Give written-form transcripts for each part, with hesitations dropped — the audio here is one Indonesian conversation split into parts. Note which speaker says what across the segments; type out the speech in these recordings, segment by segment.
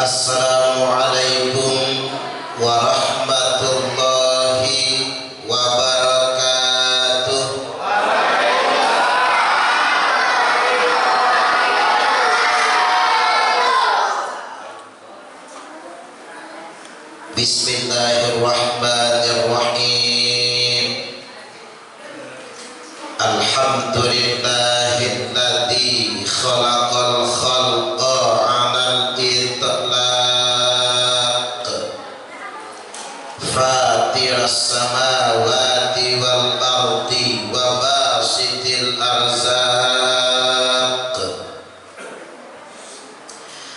Speaker 1: Assalamualaikum warahmatullahi wabarakatuh. Bismillahirrahmanirrahim. Alhamdulillahilladzi khalaqal khalqa 'alal itlaq. Fatiras samawati wal ardi wa basitil arzaq.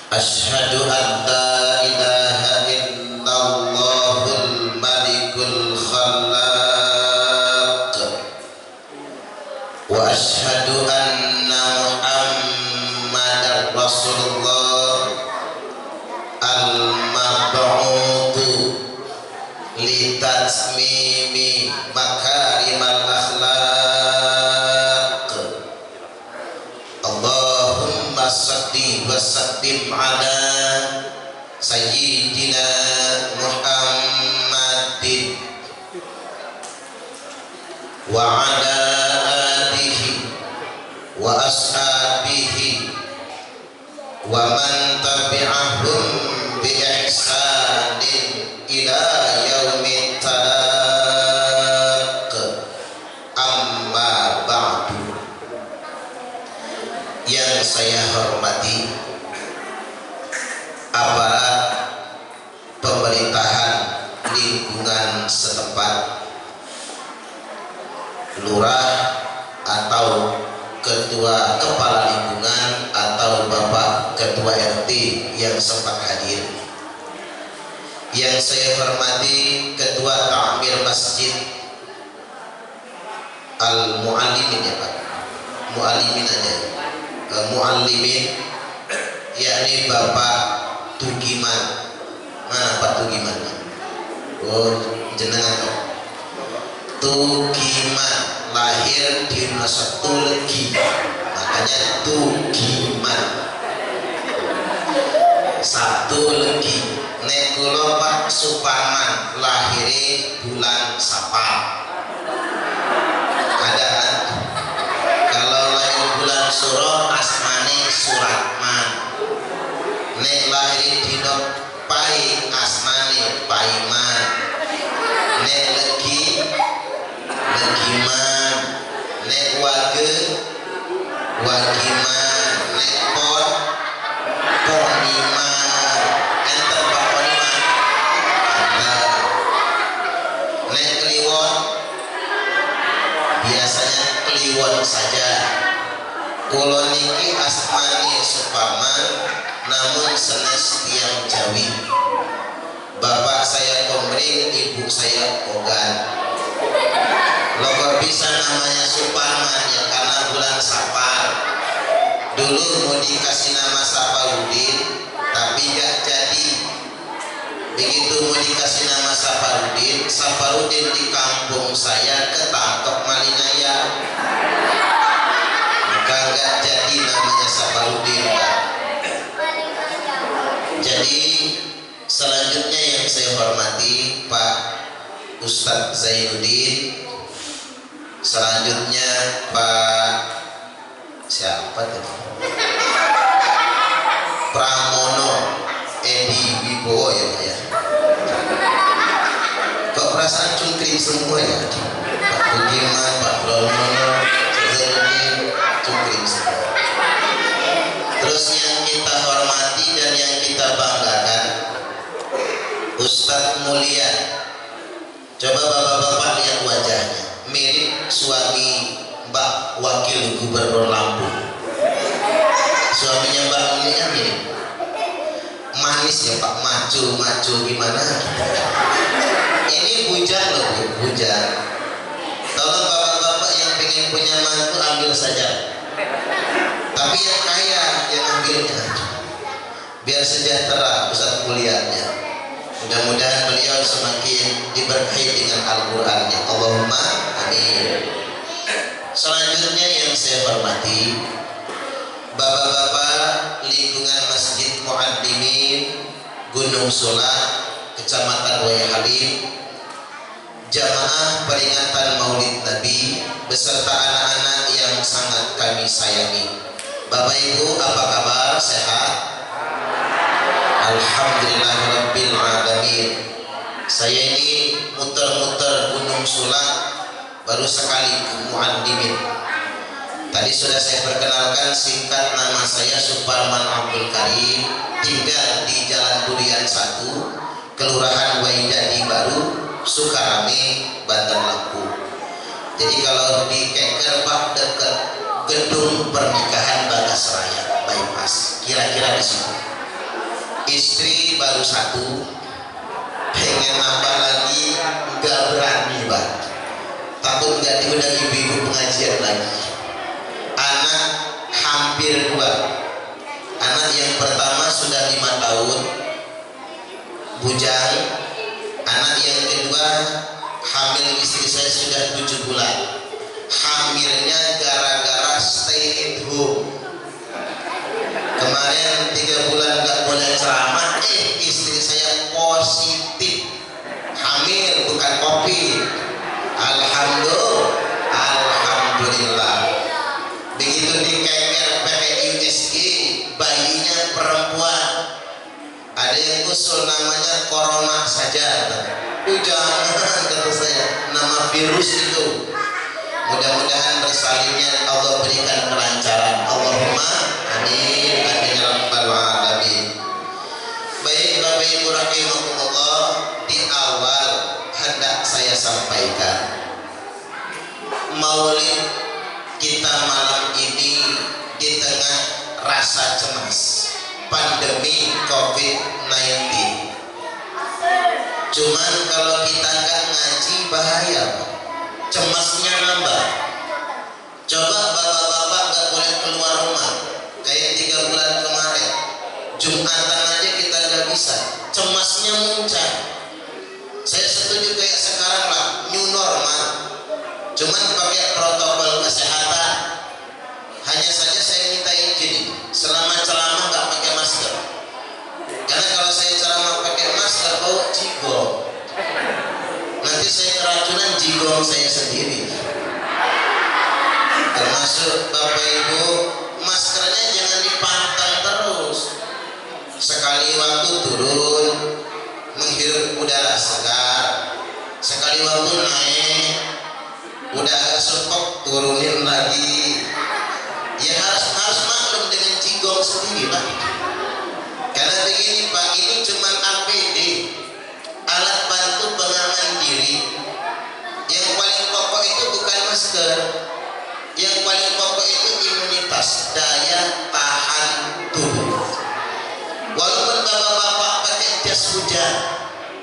Speaker 1: Asyhadu an la ilaha illallahul malikul khallaq. Wa asyhadu anna Muhammadar Rasulullah al-mab'utsu litatmimi makarimal akhlaq. Allahumma salli wa sallim ala sayyidina Muhammadin wa ala alihi wa ashabihi wa man tabi'ahum bi ihsanin ila yaumit talaq. Amma ba'du. Yang saya hormati aparat pemerintahan lingkungan setempat, lurah atau ketua kepala lingkungan atau bapak ketua RT yang sempat hadir. Yang saya hormati ketua takmir masjid al-muallimin, ya Pak, muallimin aja, muallimin, yakni Bapak Tugiman. Mana Pak Tugiman? Oh, jenengan toh. Tugiman lahir di masa Tulgi, makanya Tugiman. Satu legi. Nek kula Pak Suparman lahire bulan Sapar. Ada kan? Kalau lahir bulan Suro asmane Suratman. Nek lahir dino Pai asmane Paiman. Nek legi Legiman. Nek wage Wagiman. Nek pon Poniman. Enten Pak Poniman. Nek kliwon biasanya kliwon saja. Kulo niki asmani Suparman namun senes tiang Jawi. Bapak saya Komring, ibu saya Kogan. Logo bisa namanya Suparman ya karena bulan Sapar. Dulu mau dikasih nama Saparudin tapi gak jadi. Begitu mau dikasih nama Saparudin, Saparudin di kampung saya ketangkep maling ayam, maka gak jadi namanya Saparudin, Pak. Jadi selanjutnya yang saya hormati Pak Ustadz Zainuddin. Selanjutnya Pak siapa tuh? Pramono Edi Wibowo ya Pak ya. Kok perasaan cungkring semua ya? Pak Budiman, Pak Pramono, Zainuddin, cungkring semua. Terus yang kita hormati dan yang kita banggakan Ustadz mulia. Coba bapak-bapak lihat wajahnya, mirip suami Mbak Wakil Gubernur Lampung. Suaminya Mbak ini kan mirip. Manis ya Pak, maju gimana? Ini bujang loh Bu, bujang. Tolong bapak-bapak yang pengen punya mantu ambil saja. Tapi yang kaya yang ambilnya, biar sejahtera pusat kuliahnya. Mudah-mudahan beliau semakin diberkahi dengan Al-Qur'annya. Allahumma amin. Selanjutnya yang saya hormati bapak-bapak lingkungan Masjid Muaddimin Gunung Sulak, Kecamatan Wayahalim, jamaah peringatan Maulid Nabi beserta anak-anak yang sangat kami sayangi. Bapak Ibu, apa kabar? Sehat? Alhamdulillahirabbil alamin. Saya ini muter-muter Gunung Sulak baru sekali ke Muallimin. Tadi sudah saya perkenalkan singkat, nama saya Suparman Abdul Karim, tinggal di Jalan Durian 1, Kelurahan Waidadi Baru, Sukarame, Banten Lampung. Jadi kalau di Keker Pak, dekat gedung pernikahan Bagas Raya bypass, kira-kira di situ. Istri baru 1, pengen nambah lagi nggak berani Pak, takut nggak diundang ibu-ibu pengajian lagi. Anak hampir 2. Anak yang pertama sudah 5 tahun bujang, anak yang kedua hamil istri saya sudah 7 bulan. Hamilnya gara-gara stay at home. Kemarin 3 bulan nggak boleh ceramah, istri saya positif hamil, bukan COVID. Alhamdulillah. Begitu dikeker PPI USG, bayinya perempuan. Ada yang usul namanya corona saja. Jangan, kata saya, nama virus itu. Mudah-mudahan bersalinnya Allah berikan kelancaran. Allahumma amin, amin ya rabbal alamin. Baik Bapak Ibu rahimakumullah, di awal hendak saya sampaikan Maulid kita malam ini di tengah rasa cemas pandemi COVID-19. Cuman kalau kita nggak ngaji bahaya, cemasnya nambah. Coba bapak-bapak nggak boleh keluar rumah, kayak 3 bulan kemarin, Jumatan aja kita nggak bisa, cemasnya muncul. Saya setuju kayak sekarang lah, new normal, cuman pakai protokol kesehatan. Hanya saja saya minta izin selama ceramah nggak pakai masker, karena kalau saya ceramah pakai masker bau jigong, nanti saya keracunan jigong saya sendiri. Termasuk Bapak Ibu, maskernya jangan dipantang terus, sekali waktu turun menghirup udara segar, sekali waktu naik udah agak sumpok turunin lagi. Ya harus maklum dengan jigong sendiri Pak. Karena begini Pak, ini cuman APD, alat bantu pengaman diri. Yang paling pokok itu bukan masker, yang paling pokok itu imunitas, daya tahan tubuh. Walaupun bapak-bapak pakai jas hujan,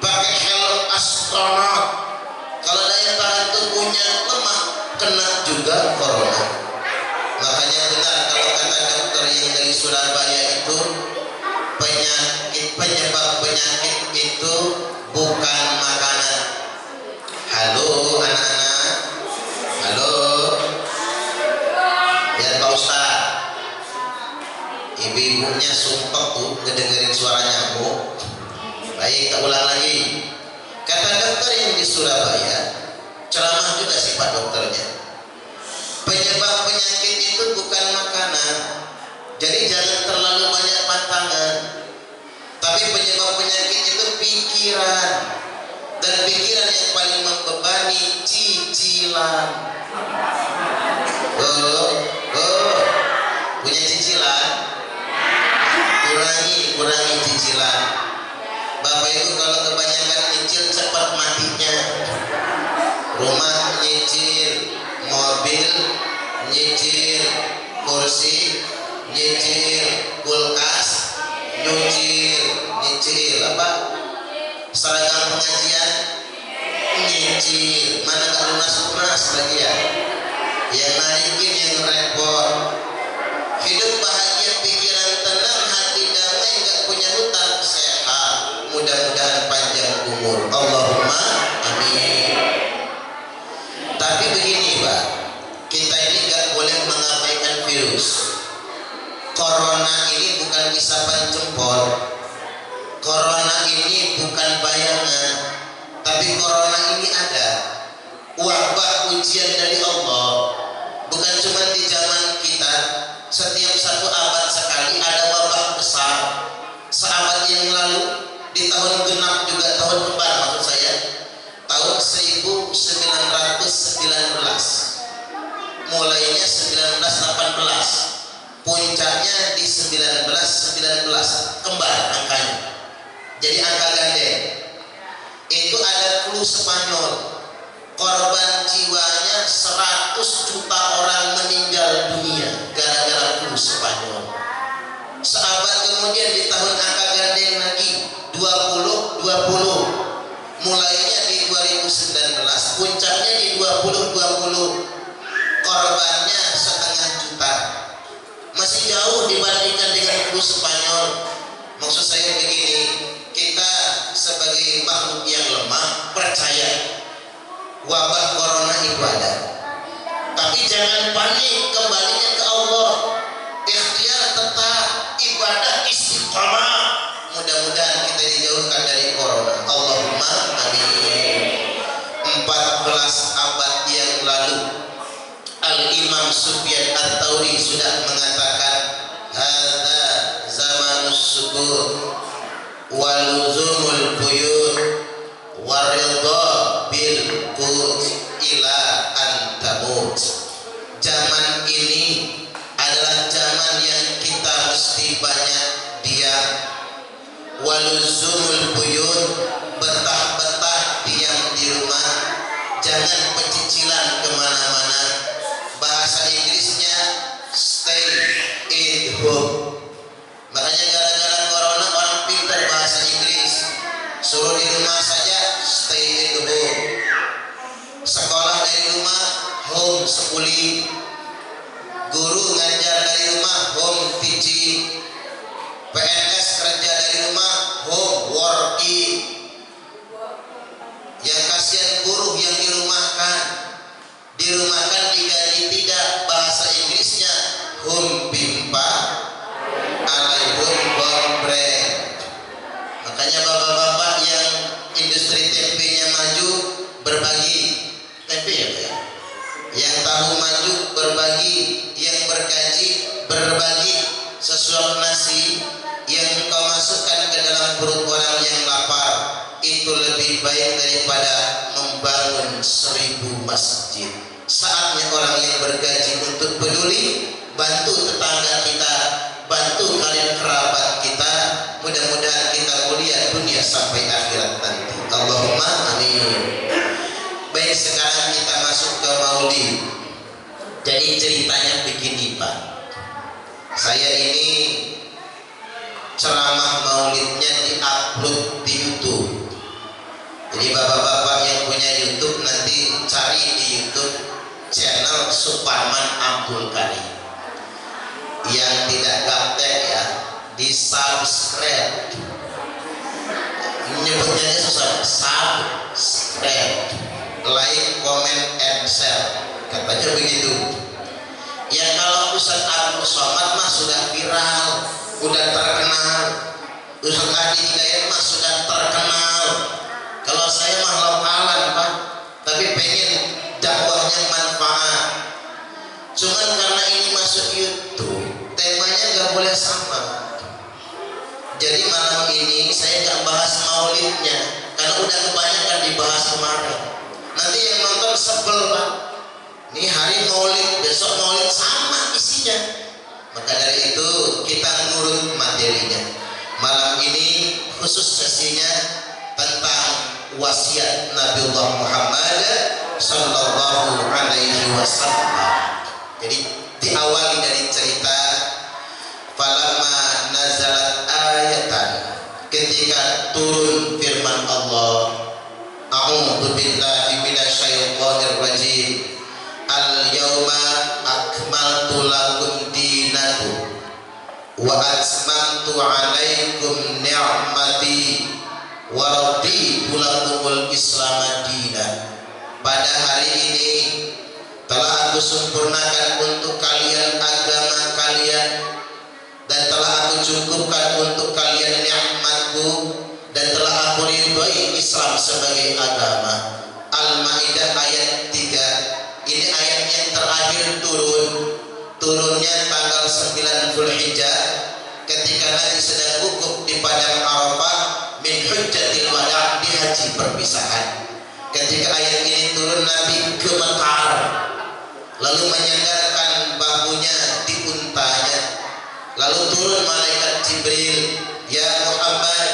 Speaker 1: pakai helm astronot, kalau daya tahan tubuhnya lemah, kena juga corona. Makanya benar kalau kata dokter yang dari Surabaya itu, penyebab penyakit itu bukan makanan. Halo anak-anak, halo ya Pak Ustaz, ibu-ibunya sumpah tuh ngedengerin suara nyamuk. Baik, tak ulang lagi. Kata dokter yang di Surabaya, ceramah juga sih Pak dokternya, penyebab penyakit itu bukan makanan. Jadi jangan terlalu banyak pantangan. Tapi penyebab penyakit itu pikiran, dan pikiran yang paling membebani cicilan. Punya cicilan? Kurangi cicilan. Bapak Ibu kalau kebanyakan nyicil cepat matinya. Rumah nyicil, mobil nyicil, kursi nyicil, kulkas nyicil apa? Seragam pengajian nyicil. Mana gak lunas lagi ya? Yang naikin yang repot. Hidup bahagia, pikiran tenang, hati damai, gak punya hutang, sehat, mudah-mudahan panjang umur. Allahumma amin. Tapi begini Pak, kita ini gak boleh mengabaikan virus. Corona ini bukan isapan jempol. Corona bukan bayangan, tapi corona ini ada wabah ujian dari Allah. Bukan cuma di zaman kita, setiap 1 abad sekali ada wabah besar. Seabad yang lalu di tahun genap juga, tahun kembar maksud saya, tahun 1919, mulainya 1918, puncaknya di 1919, kembar angkanya, jadi angka gandeng. Itu ada flu Spanyol, korban jiwanya 100 juta orang meninggal dunia gara-gara flu Spanyol. Seabad kemudian di tahun angka gandeng lagi 2020, mulainya di 2019, puncaknya di 2020, korbannya 1,5 juta. Masih jauh dibandingkan dengan flu Spanyol. Maksud saya begini, kita sebagai makhluk yang lemah percaya wabah corona itu ada, tapi jangan panik, kembalinya ke Allah, ikhtiar tetap, ibadah istiqamah. Mudah-mudahan kita dijauhkan dari corona, Allahumma amin. 14 abad yang lalu Al-Imam Sufyan Ats-Tsauri sudah mengatakan, hadza zamanus subur wal luzumul buyut waridha bil qut ila antamut. Zaman ini adalah zaman yang kita mesti banyak diam, waluzumul buyut, betah-betah diam di rumah, jangan pecicilan kemana-mana. Bahasa Inggrisnya stay at home. Makanya gara-gara corona orang pintar bahasa Inggris, suruh di rumah saja, stay at home. Sekolah dari rumah, home schooling. Guru ngajar dari rumah, home teaching. PNS kerja dari rumah, home working. Yang kasihan buruh yang dirumahkan digaji tidak, bahasa Inggrisnya home bimpa alaihum bombreng. Makanya bapak-bapak yang industri tempenya maju, berbagi tempe ya Pak, yang tahu maju berbagi, yang bergaji berbagi, sesuap nasi yang engkau masukkan ke dalam perut orang yang lapar itu lebih baik daripada membangun 1000 masjid. Saatnya orang yang bergaji untuk peduli, bantu tetangga kita, bantu kalian kerabat kita. Mudah-mudahan kita mulia dunia sampai akhirat nanti, Allahumma amin. Baik, sekarang kita masuk ke maulid. Jadi ceritanya begini Pak, saya ini ceramah maulidnya diupload di YouTube. Jadi bapak-bapak yang punya YouTube nanti cari di YouTube channel Suparman Abdul Karim. Yang tidak gaptek ya, di subscribe. Menyebutnya susah, subscribe, like, comment, and share. Katanya begitu. Ya kalau Ustaz Abdul Somad mah sudah viral, udah terkenal. Ustaz Adi Hidayat mah sudah terkenal. Kalau saya mah lokalan Pak, tapi pengen dakwahnya manfaat. Cuman karena ini masuk YouTube, temanya nggak boleh sama. Jadi malam ini saya nggak bahas maulidnya, karena udah kebanyakan dibahas kemarin. Nanti yang nonton sebel Pak. Ini hari maulid, besok maulid sama isinya. Maka dari itu kita nurut materinya. Malam ini khusus sesinya tentang wasiat Nabiullah Muhammad sallallahu alaihi wasallam. Jadi diawali dari cerita falamma nazalat ayatan, ketika turun firman Allah, a'udzu billahi minasyaitonir rajim, al-yauma akmaltu lakum dinakum wa atmamtu alaikum ni'mati wa raditu lakumul islam dinan. Pada hari ini telah aku sempurnakan untuk kalian agama kalian, dan telah aku cukupkan untuk kalian nikmatku, dan telah aku meridhoi Islam sebagai agama. Al-Maidah ayat 3. Ini ayat yang terakhir turunnya tanggal 9 Zulhijjah ketika Nabi sedang wukuf di padang Arafah min hujjatil wada' di haji perpisahan. Ketika ayat ini turun, Nabi gemetar lalu menyandarkan bahunya di untanya. Lalu turun malaikat Jibril, ya Muhammad,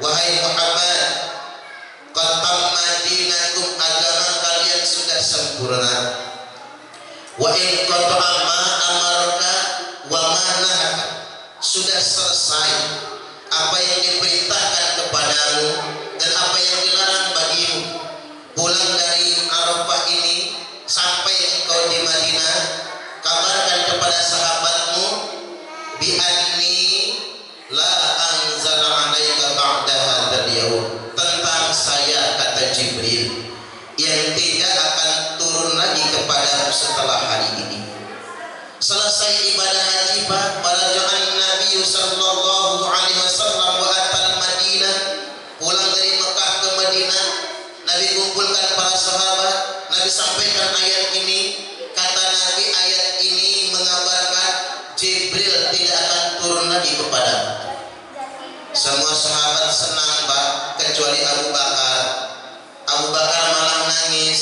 Speaker 1: wahai Muhammad, qad tamma dinakum, agama kalian sudah sempurna. Wa in qata'a ma amarka wa ma nahaka, sudah selesai apa yang diperintahkan kepadamu dan apa yang dilarang bagimu. Pulang dari Arafah ini sampai engkau di Madinah, kabarkan kepada sahabatmu bi anni la anzala 'alaika ba'da hadzal yaum, tentang saya, kata Jibril, yang tidak akan turun lagi kepadamu setelah hari ini. Selesai ibadah haji, para jamaah Nabi sallallahu alaihi wasallam wa atal Madinah, pulang dari Mekah ke Madinah, Nabi kumpulkan para sahabat, Nabi sampaikan ayat ini. Kata Nabi, ayat ini mengabarkan Jibril tidak akan turun lagi kepadamu. Semua sahabat senang, Pak, kecuali Abu Bakar. Abu Bakar malah nangis.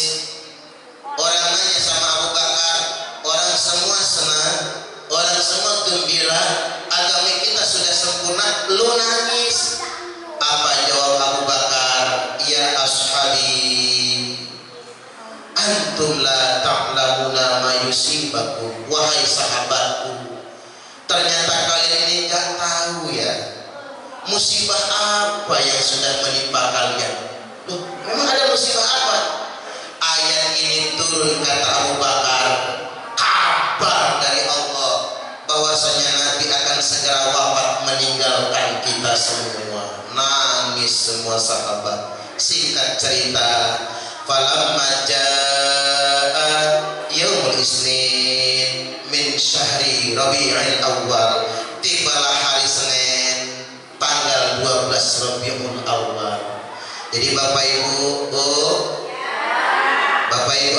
Speaker 1: Orang nanya sama Abu Bakar, orang semua senang, orang semua gembira, agama kita sudah sempurna, lu nangis. Apa jawab Abu Bakar? Ya ashabi, antum la ta'lamuna ma yusibakum, wahai sahabatku, ternyata kalian ini gak tahu ya musibah apa yang sudah menimpa kalian. Loh, memang ada musibah apa? Ayat ini turun, kata Abu Bakar, kabar dari Allah bahwasanya Nabi akan segera wafat meninggalkan kita semua. Nangis semua sahabat. Singkat cerita, falamma jaa yaumul isnin min syahri Rabiul Awwal, tibalah hari Senin tanggal 12 Rabiul Awwal. Jadi Bapak Ibu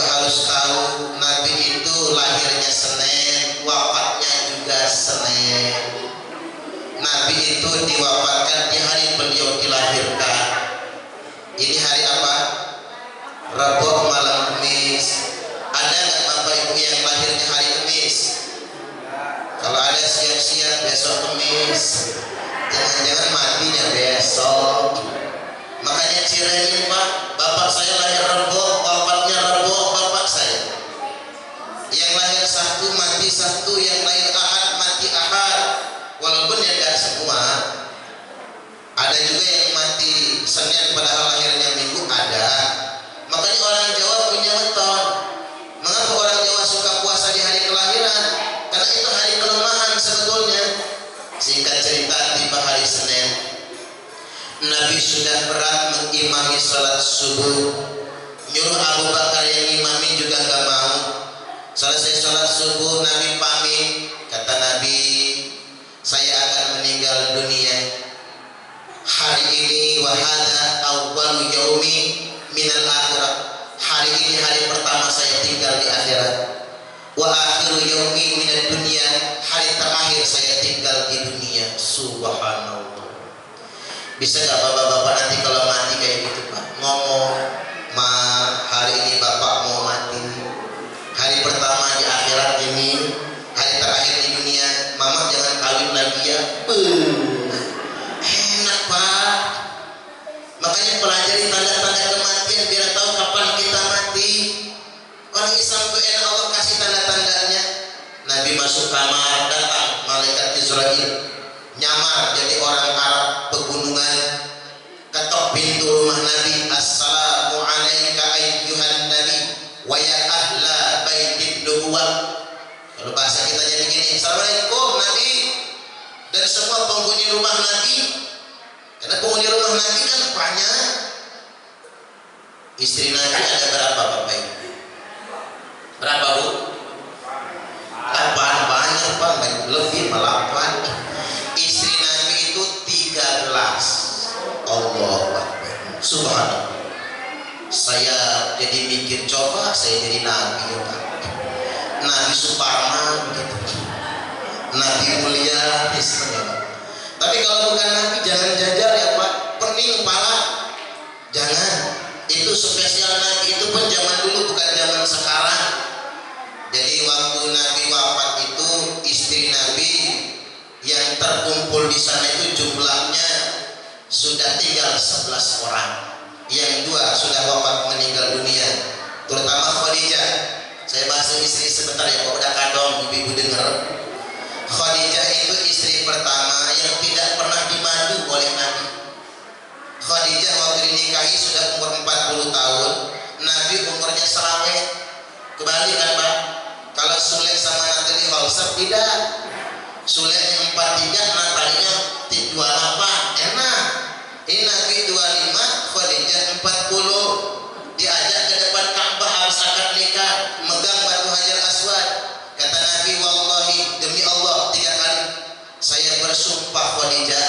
Speaker 1: harus tahu, Nabi itu lahirnya Senin, wafatnya juga Senin. Nabi itu diwafatkan di hari beliau dilahirkan. Ini hari apa? Rabu malam Kamis. Ada nggak Bapak Ibu yang lahirnya hari Kamis? Kalau ada, siap-siap besok Kamis. Jangan-jangan matinya besok. Makanya cirein, Pak, bapak saya lahir Rabu, wafatnya Rabu, bapak saya. Yang lahir Sabtu mati Sabtu, yang lahir Ahad mati Ahad. Walaupun ya gak semua. Ada juga yang mati Senin padahal lahirnya Minggu, ada. Makanya orang Jawa punya weton. Mengapa orang Jawa suka puasa di hari kelahiran? Karena itu hari kelemahan sebetulnya. Singkat cerita, tiba hari Senin, Nabi sudah berat mengimami salat subuh. Nyuruh Abu Bakar yang imami juga gak mau. Selesai salat subuh, Nabi pamit. Kata Nabi, saya akan meninggal dunia hari ini. Wahada awwalu yaumi minal akhirat, hari ini hari pertama saya tinggal di akhirat. Wa akhiru yaumi minad dunia, hari terakhir saya tinggal di dunia. Subhanallah. Bisa gak bapak-bapak nanti kalau mati kayak gitu, Pak, ngomong, ma, hari ini bapak mau mati, hari pertama di akhirat ini, hari terakhir di dunia, mama jangan kawin lagi ya. Enak, Pak. Makanya pelajari tanda-tanda kematian biar tahu kapan kita mati. Orang Islam tuh enak, Allah kasih tanda-tandanya. Nabi masuk kamar, datang malaikat Israel, nyamar jadi orang Arab pegunungan, ketok pintu rumah Nabi. Assalamu alayka ayyuhan nabi wa ya ahla baitin nubuwah. Kalau bahasa kita jadi begini, assalamualaikum Nabi dan semua penghuni rumah Nabi. Karena penghuni rumah Nabi kan banyak. Istri Nabi ada berapa, Bapak Ibu? Berapa, Bu? 8, banyak, Pak, lebih malah 8. Istri Nabi itu 13. Allah Akbar. Subhanallah. Saya jadi mikir, coba saya jadi nabi ya Pak, Nabi Suparman gitu, Nabi mulia istilahnya Pak. Tapi kalau bukan nabi jangan jajar ya Pak, pening kepala, jangan. Itu spesial nabi itu pun zaman dulu bukan zaman sekarang. Jadi waktu Nabi wafat itu istri Nabi yang terkumpul di sana itu jumlahnya sudah tinggal 11 orang. Yang 2 sudah wafat meninggal dunia, terutama Khadijah. Saya bahas istri sebentar ya, kok udah kadong ibu-ibu dengar. Khadijah itu istri pertama yang tidak pernah dimandu oleh Nabi. Khadijah waktu dinikahi sudah umur 40 tahun, Nabi umurnya selawet. Kebalik kan Pak? Kalau Sulaim sama Natali Holsap tidak. Sulaim 43, Natalinya 28, enak. Ini Nabi 25, Khadijah 40. Diajak ke depan Ka'bah harus akad nikah, megang batu Hajar Aswad. Kata Nabi, wallahi demi Allah 3 kali, saya bersumpah Khadijah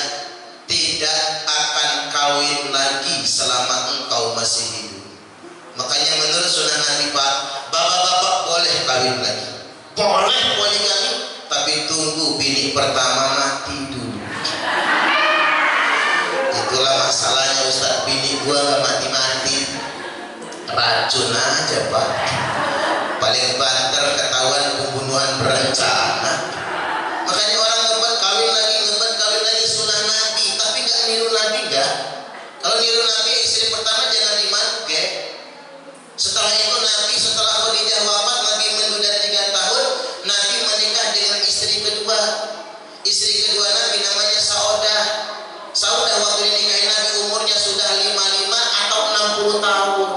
Speaker 1: tidak akan kawin lagi selama engkau masih hidup. Makanya menurut sunnah Nabi Pak, bapak-bapak boleh kawin lagi, boleh kawin, tapi tunggu bini pertama mati dulu. Itulah masalahnya Ustaz, bini gua gak mati-mati, racun aja Pak. Paling banter ketahuan pembunuhan berencana. Makanya orang ngebat kawin lagi sunnah Nabi, tapi gak niru Nabi gak. Kalau niru Nabi istri pertama jangan dimangke. Setelah itu Nabi setelah Khadijah wafat, Nabi menduda 3 tahun, Nabi menikah dengan istri kedua. Istri kedua Nabi namanya Saudah. Saudah waktu dinikahi Nabi umurnya sudah 55 atau 60 tahun.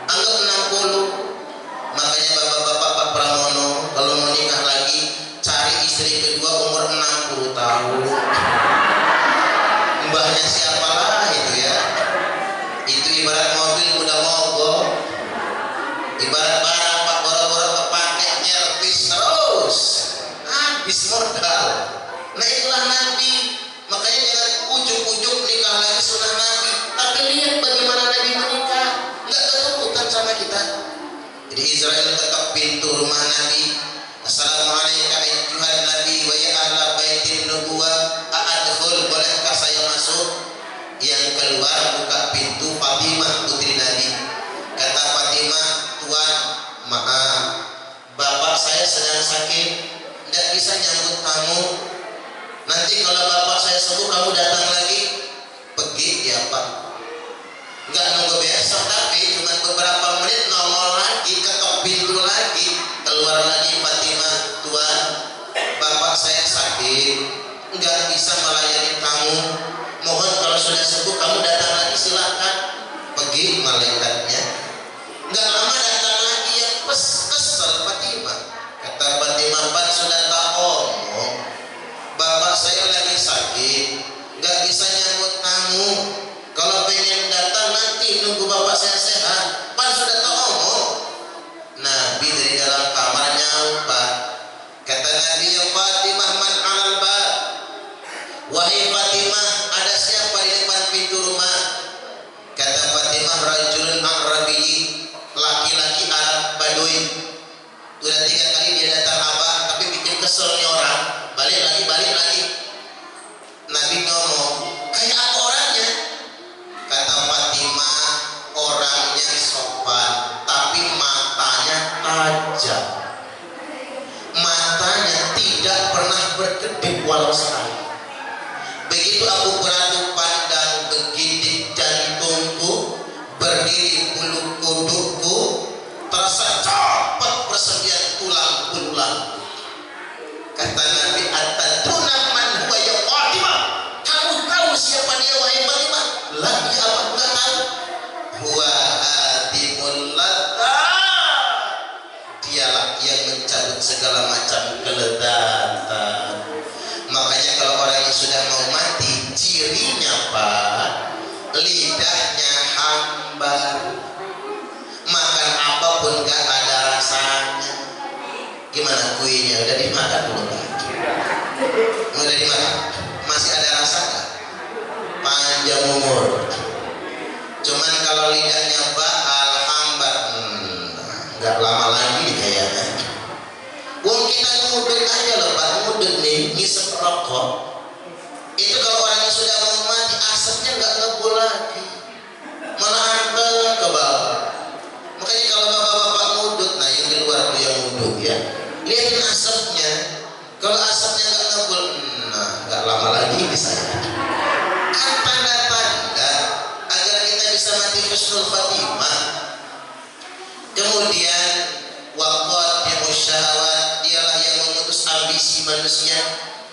Speaker 1: Anggap 60. Makanya bapak-bapak Pak Pramono kalau mau nikah lagi cari istri kedua umur 60 tahun. Mbahnya siapalah itu ya. Itu ibarat mobil udah mogok. Ibarat barang Pak boro-boro kepake nyervis terus. Habis modal. Nah itulah Nabi. Makanya jangan ujuk-ujuk nikah lagi sunnah Nabi, tapi lihat bagaimana Nabi menikah, nggak keturutan sama kita. Jadi Israel ketok pintu rumah Nabi. Assalamualaikum ayyuhan Nabi wa ya ahla baitin nubuwah, a'adkhul, bolehkah saya masuk? Yang keluar buka pintu Fatimah putri Nabi. Kata Fatimah, Tuan maaf, bapak saya sedang sakit, tidak bisa nyambut tamu. Nanti kalau bapak saya sembuh kamu datang lagi. Pergi ya Pak. Enggak nunggu besok, tapi cuma beberapa menit nongol lagi, ketok pintu lagi, keluar lagi Fatimah, Tuan bapak saya sakit, enggak bisa melayani tamu, mohon kalau sudah sembuh kamu datang lagi silakan. Pergi malaikatnya. Enggak lama datang lagi, ya kesel Fatimah. Kata Fatimah, Pak sudah tak omong, bapak saya lagi sakit, nggak bisa nyambut tamu. Kalau pengen datang nanti nunggu bapak saya sehat. Pan sudah tahu omong. Nabi dari dalam kamar nyampak. Kata Nabi, ya Fatimah man alal bab. Wahai Fatimah, ada siapa di depan pintu rumah? Kata Fatimah, rajulun Arabi, laki-laki Arab Badui. Sudah 3 kali dia datang abah, tapi bikin kesel nih orang. Balik lagi. Nabi ngomong, kayak apa orangnya? Kata Fatimah, orangnya sopan, tapi matanya tajam. Matanya tidak pernah berkedip walau sekali. Begitu aku beradu pandang begitu jantungku, berdiri bulu kudukku, terasa copot persendian tulang belulang. Kata Nabi, atadruna man huwa ya Fatimah? Kamu tahu siapa dia wahai Fatimah? Lagi apa enggak tahu? Huwa hadimul ladha. Dialah yang mencabut segala macam keledatan. Makanya kalau orang yang sudah mau mati, cirinya Pak, lidahnya hambar, makan apapun gak ada rasanya. Gimana kuenya? Udah dimakan belum lagi? Udah dimakan? Masih ada rasa gak? Panjang umur. Cuman kalau lidahnya bakal hambat, nggak lama lagi kayaknya. Wong kita ngudut aja loh Pak, ngudut nih, ngisep rokok. Itu kalau orangnya sudah mau mati, asapnya nggak ngebul lagi, malah hantar ke bawah. Makanya kalau bapak-bapak ngudut, nah yang di luar tuh yang ngudut ya, lihatin asapnya. Kalau asapnya nggak ngebul, nah nggak lama lagi bisa. Kan tanda-tanda agar kita bisa mati husnul khatimah. Kemudian waqat syahwat, dialah yang memutus ambisi manusia.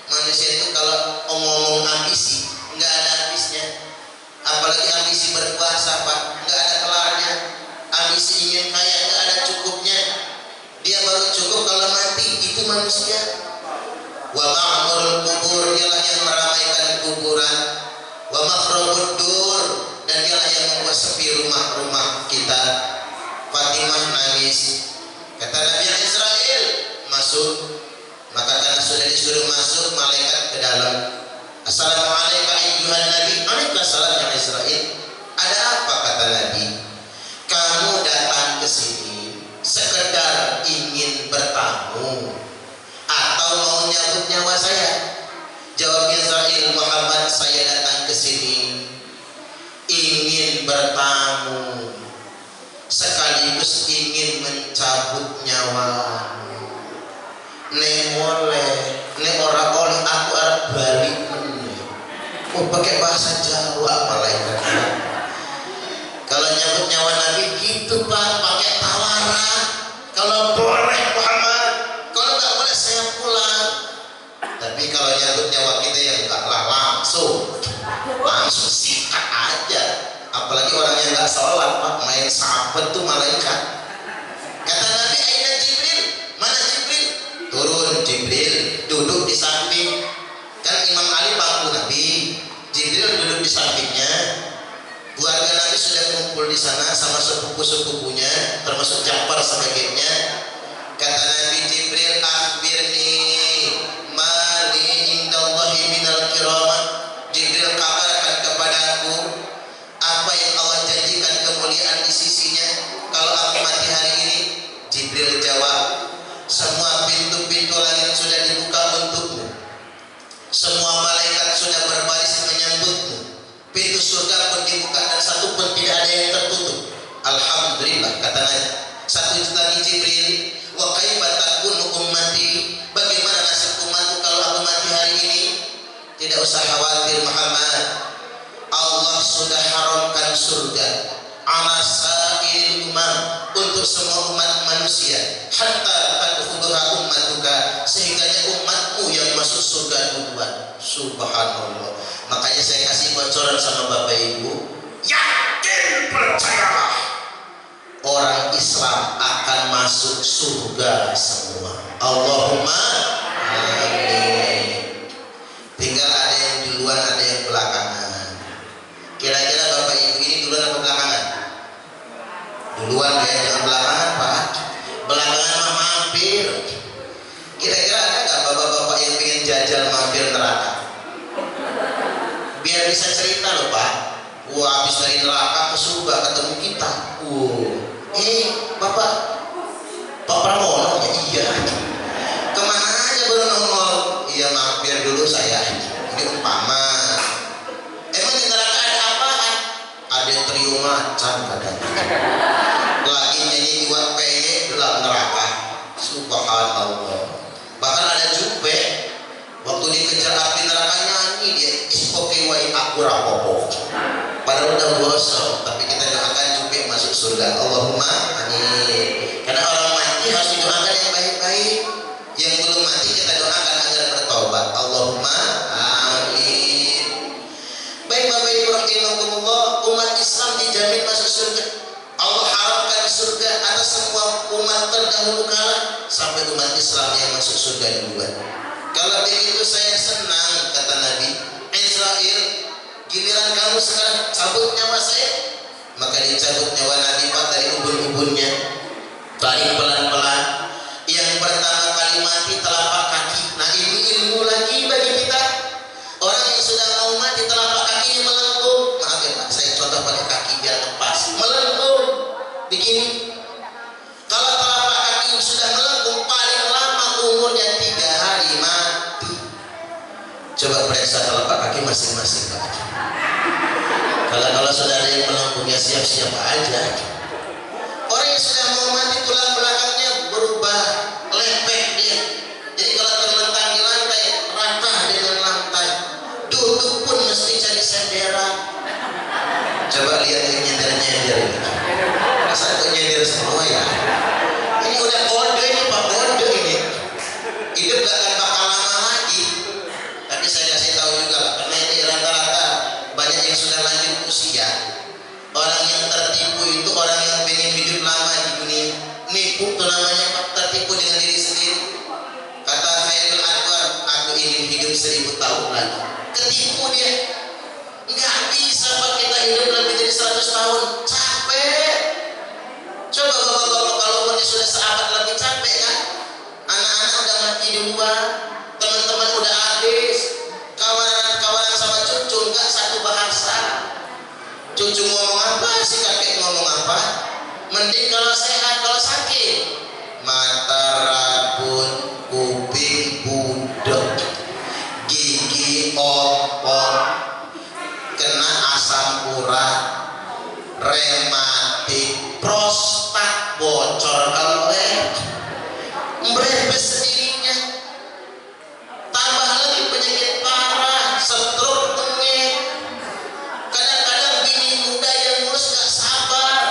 Speaker 1: Manusia itu kalau ngomong ambisi nggak ada habisnya, apalagi ambisi berkuasa Pak, nggak ada kelarnya. Ambisi ingin kaya nggak ada cukupnya, dia baru cukup kalau mati. Itu manusia. Wa ma'murul kubur, dialah yang meramaikan kuburan. Wa makhrabud dur, dan dialah yang membuat sepi rumah-rumah kita. Fatimah nangis, kata Nabi Israel masuk, maka karena sudah disuruh masuk, malaikat ke dalam. Assalamualaikum ayyuhan nabi. Waalaikumsalam ya Israel. Ada apa kata Nabi? Kamu datang ke sini sekedar ingin bertamu atau mau nyabut nyawa saya? Jawab Israel, Muhammad, saya datang ke sini ingin bertamu sekaligus ingin mencabut nyawamu. Nek oleh, nek ora oleh aku arep balik meneh. Oh, pakai bahasa Jawa malaikat. Kalau nyabut nyawa Nabi gitu Pak, pakai tawaran. Kalau boleh Muhammad, kalau nggak boleh saya pulang. Tapi kalau nyabut nyawa kita ya enggaklah langsung sikat aja. Apalagi orang yang nggak sholat Pak, main sahabat tuh malaikat. Kata Nabi, aina Jibril, mana Jibril? Turun Jibril, duduk di samping. Kan Imam Ali pangku Nabi, Jibril duduk di sampingnya. Keluarga Nabi sudah kumpul di sana sama sepupu-sepupunya, termasuk Ja'far sebagainya. Kata Nabi, Jibril, akhbirni mali indallahi minal kiramah. Jibril, kabarkan kepadaku apa yang Allah janjikan kemuliaan di sisinya kalau aku mati hari ini. Jibril jawab, semua pintu-pintu langit sudah dibuka untukmu, semua malaikat sudah berbaris menyambutmu, pintu surga pun dibuka dan satu pun tidak ada yang tertutup. Alhamdulillah, kata Nabi. Satu lagi Jibril, wa kaifa takunu ummati, bagaimana nasib umatku kalau aku mati hari ini? Tidak usah khawatir Muhammad, Allah sudah haramkan surga ala sa'il umam, untuk semua umat manusia, hatta tadkhuluha ummatuka, sehingga umatmu yang masuk surga duluan. Subhanallah. Makanya saya kasih bocoran sama Bapak Ibu, yakin percayalah, orang Islam akan masuk surga semua. Allahumma amin. Tinggal ada yang duluan, ada yang belakangan. Kira-kira Bapak Ibu ini duluan atau belakangan? Duluan ya, jangan belakangan Pak. Belakangan mah mampir. Kira-kira ada nggak bapak-bapak yang pengen jajal mampir neraka? Biar bisa cerita loh Pak. Wah, habis dari neraka ke surga ketemu kita. Bapak Pak Pramono ya? Iya. Kemana aja baru nongol? Iya mampir dulu saya. Ini umpama. Emang di neraka ada apaan? Ada trio macan katanya. Lagi nyanyi dua peye dalam neraka. Subhanallah. Bahkan ada Jupe, waktu dikejar api neraka nyanyi dia, oke wai aku rapopo. Padahal udah gosong, tapi kita doakan Jupe masuk surga. Allahumma amin. Karena orang mati harus didoakan yang baik-baik. Yang belum mati kita doakan agar bertobat. Allahumma amin. Baik Bapak Ibu rahimakumullah, umat Islam dijamin masuk surga. Allah haramkan surga atas semua umat terdahulu kala sampai umat Islam yang masuk surga duluan. Kalau begitu saya senang, kata Nabi. Israel, giliran kamu sekarang cabut nyawa saya. Maka dicabut nyawa Nabi Pak dari ubun-ubunnya. Tarik pelan-pelan. Yang pertama kali mati telapak kaki. Nah ini ilmu lagi bagi kita. Orang yang sudah mau mati telapak kakinya melengkung. Maaf ya Pak, saya contoh pakai kaki biar Kalau saudara yang melengkung ya siap-siap aja. Orang yang sudah mau mati tulang belakangnya berubah lepek dia. Jadi kalau terlentang di lantai rata dengan lantai. Duduk pun mesti cari senderan. Coba lihat yang nyender-nyender ini. Masa itu nyender semua ya? Ini udah kode ini Pak, kode ini. Hidup gak akan bakal lama lagi. Tapi saya kasih tahu juga lah, karena ini rata-rata banyak yang sudah lanjut usia. Orang yang tertipu itu orang yang pengen hidup lama di dunia. Nipu itu namanya Pak, tertipu dengan diri sendiri. Kata Khairul Anwar, aku ingin hidup 1000 tahun lagi. Ketipu dia. Nggak bisa Pak kita hidup lebih dari 100 tahun. Capek. Coba bapak-bapak kalau umurnya sudah seabad lebih capek kan? Anak-anak udah mati duluan, teman-teman udah habis, kawan-kawan sama cucu nggak satu bahasa. Cucu ngomong apa, si kakek ngomong apa? Mending kalau sehat, kalau sakit mata rabun, kuping budek, gigi opong, kena asam urat, rematik, prostat bocor kalau merebes sendirinya, tambah lagi penyakit parah, stroke, bengek. Kadang-kadang bini muda yang ngurus gak sabar.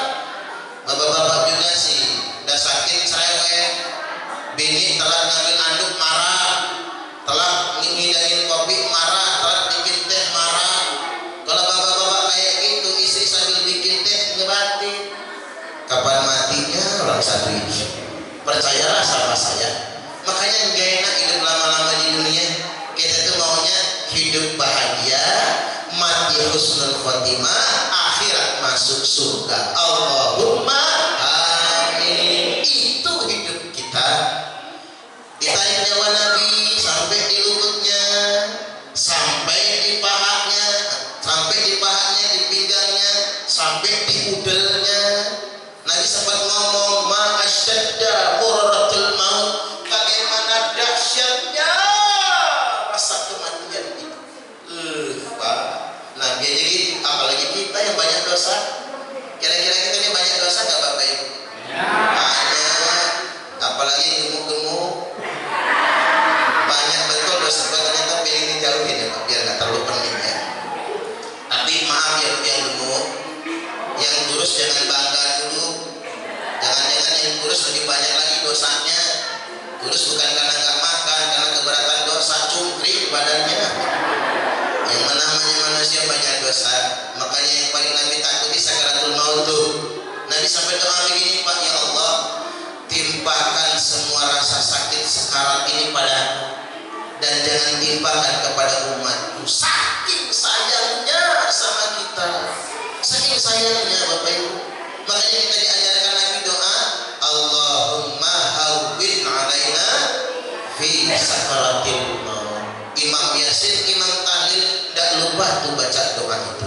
Speaker 1: Bapak-bapak juga sih udah sakit cerewet, bini telat ngambil anduk marah, telat ngidangin kopi marah, telat bikin teh marah. Kalau bapak-bapak kayak gitu, istri sambil bikin teh ngebatin. Kapan matinya orang satu ini? Percayalah sama saya. Makanya gak enak hidup lama-lama di dunia. Kita tuh maunya hidup bahagia, mati husnul khotimah, akhirat masuk surga. Allahumma amin. Itu hidup kita. Ditarik nyawa Nabi sampai di lututnya, sampai di pahanya, di pinggangnya, sampai di udelnya. Nabi sempat ngomong, ma asyadda murratul maut, bagaimana dahsyatnya rasa kematian itu. Pak, nah jadi gitu, apalagi kita yang banyak dosa. Kira-kira kita ini banyak dosa nggak Bapak Ibu? Banyak, apalagi gemuk-gemuk. Banyak betul dosa, ternyata pengen dijauhin ya Pak, biar nggak terlalu pening ya. Tapi maaf ya yang gemuk, yang kurus jangan bangga dulu. Jangan-jangan yang kurus lebih banyak lagi dosanya. Kurus bukan karena nggak makan, karena keberatan dosa, cungkring badannya. Yang namanya manusia banyak dosa. Makanya yang paling Nabi takuti sakaratul maut tuh. Nabi sampai doa begini, Pak, ya Allah, timpakan semua rasa sakit sekarat ini padaku, dan jangan timpakan kepada umatku. Saking sayangnya sama kita, saking sayangnya Bapak Ibu. Makanya kita diajarkan lagi doa, Allahumma hawwin alaina fi sakaratil maut. Imam Yasin, Imam Tahlil tidak lupa tuh baca doa itu.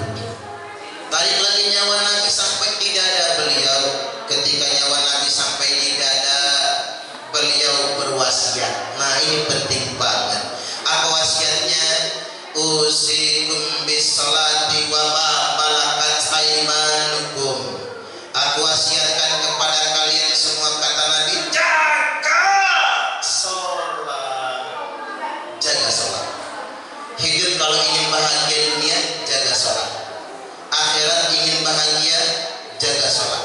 Speaker 1: Tarik lagi nyawa Nabi sampai di dada beliau. Ketika nyawa Nabi sampai di dada, beliau berwasiat. Nah ini penting banget. Apa wasiatnya? Usikum bisolati wa ma malakat aimanukum. Aku wasiatkan kepada kalian semua, kata Nabi, jaga sholat. Jaga sholat. Hidup kalau ingin bahagia dunia, jaga sholat. Akhirat ingin bahagia, jaga sholat.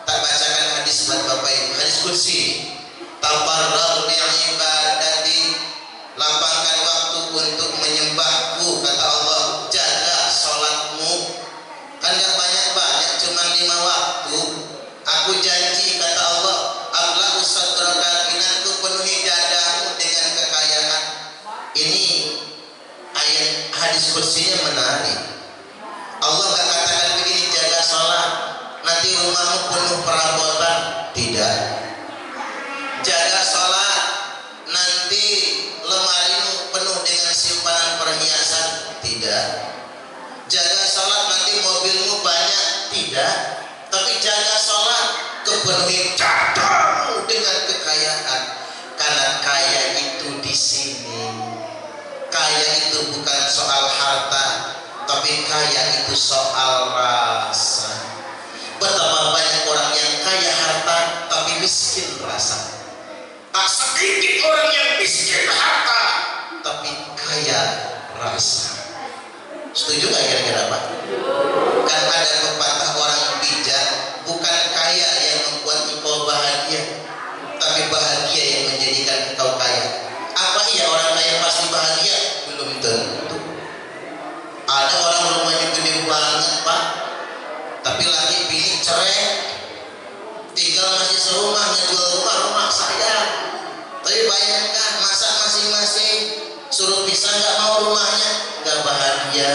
Speaker 1: Tak bacakan hadis buat Bapak Ibu, hadis kursi. Tabarra'u bi'ibadati, lapangkan waktu untuk menyembahku, kata Allah. Jaga sholatmu. Kan gak banyak-banyak, cuma 5 waktu. Aku janji, kata Allah, Allah usadraka, kinanku penuhi dadamu dengan kekayaan. Ini ayat hadis kursinya menarik. Allah gak katakan begini, jaga sholat nanti rumahmu penuh perabotan. Tidak. Jaga sholat nanti lemarimu penuh dengan simpanan perhiasan. Tidak. Jaga sholat nanti mobilmu banyak. Tidak. Tapi jaga sholat kepenuhi dadamu dengan kekayaan. Karena kaya itu di sini. Kaya itu bukan soal harta, tapi kaya itu soal Bahkan ada pepatah orang bijak, bukan kaya yang membuat engkau bahagia, tapi bahagia yang menjadikan engkau kaya. Apa iya orang kaya pasti bahagia? Belum tentu. Ada orang rumahnya gede banget pak, tapi lagi pilih cerai, tinggal masih serumah, ngejual rumah saya. Tapi bayangkan masa masing-masing suruh pisah nggak mau rumahnya, nggak bahagia.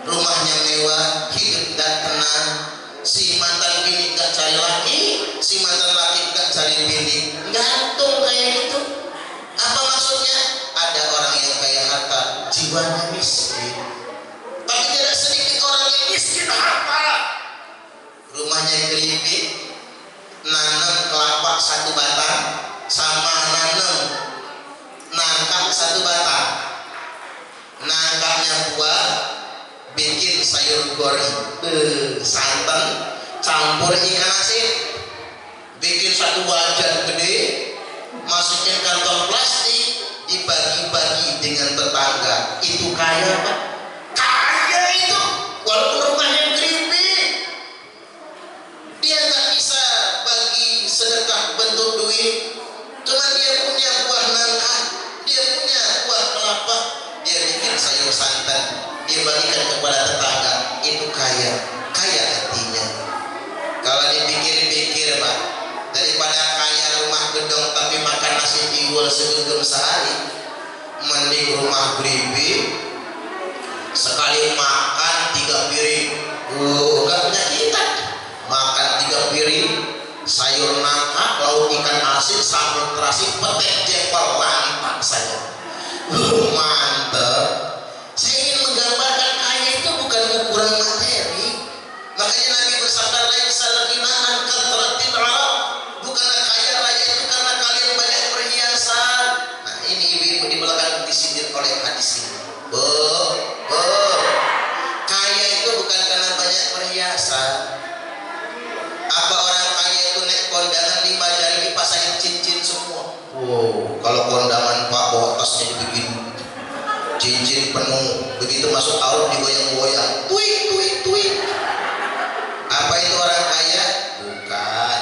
Speaker 1: Rumahnya mewah, hidup nggak tenang. Si mantan bini nggak cari laki, si mantan laki nggak cari bini, gantung kayak gitu. Apa maksudnya? Ada orang yang kaya harta, jiwanya miskin. Tapi tidak sedikit orang yang miskin harta. Rumahnya keripik, nanam kelapa satu batang, sama nanam nangka satu batang. Nangkanya buah, bikin sayur goreng, santan, campur ikan asin, bikin satu wajan gede, masukin kantong plastik, dibagi-bagi dengan tetangga. Itu kaya pak? Kaya itu, walaupun rumahnya keripik. Dia nggak bisa bagi sedekah bentuk duit, cuman dia punya buah nangka, dia punya buah kelapa, dia bikin sayur santan, dia bagikan kepada tetangga. Itu kaya, kaya hatinya. Kalau dipikir-pikir pak, daripada kaya rumah gedong tapi makan nasi tiwul segenggam sehari, mending rumah keripik, sekali makan 3 piring, enggak penyakitan. Makan 3 piring sayur nangka, lauk ikan asin, sambal terasi, petek jengkol, lantap saja. Mantep. Saya ingin menggambarkan kaya itu bukan ukuran materi. Makanya Nabi bersabda, laisa al-ghinaan kathratil arab, bukanlah kaya raya itu karena kalian banyak perhiasan. Nah ini ibu-ibu di belakang disindir oleh hadis ini. Kaya itu bukan karena banyak perhiasan. Apa orang kaya itu naik kondangan 5 jari dipasangin cincin semua? Wow, kalau kondangan pak bawa tasnya dibikin cincin penuh, begitu masuk aut digoyang-goyang, tuik. Apa itu orang kaya? Bukan.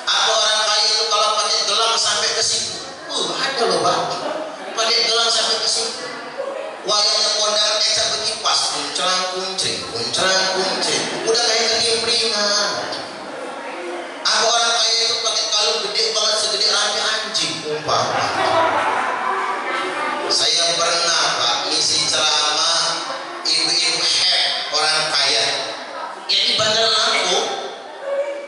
Speaker 1: Apa orang kaya itu kalau pakai gelang sampai ke siku? Ada loh pak, pakai gelang sampai ke siku. Wayangnya kondangan ecak bekipas, kuncrang-kuncring, udah kayak kegempringan. Apa orang kaya itu pakai kalung gede banget segede rantai anjing umpama. Saya pernah pak ngisi ceramah ibu-ibu orang kaya yang di Bandar Lampung.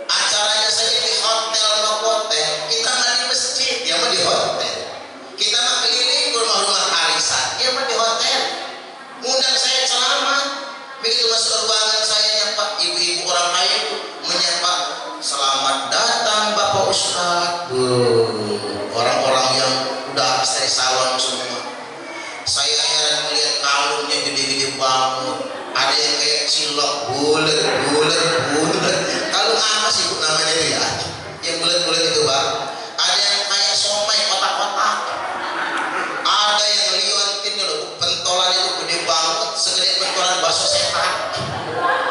Speaker 1: Acaranya saja di hotel Novotel, kita nggak di masjid, dia mah di hotel. Kita mah keliling ke rumah-rumah arisan, dia mah di hotel. Ngundang saya ceramah, begitu masuk ruangan saya pak, ibu-ibu orang kaya itu menyapa, selamat datang Bapak Ustadz. Orang-orang yang udah istri salon semua. Saya heran melihat kalungnya gede-gede banget. Ada yang kayak cilok, bulet. Kalung apa sih bu namanya itu ya? Yang bulet-bulet itu bang. Ada yang kayak somai kotak-kotak. Ada yang liontinnya loh, pentolan itu gede banget, segede pentolan bakso setan.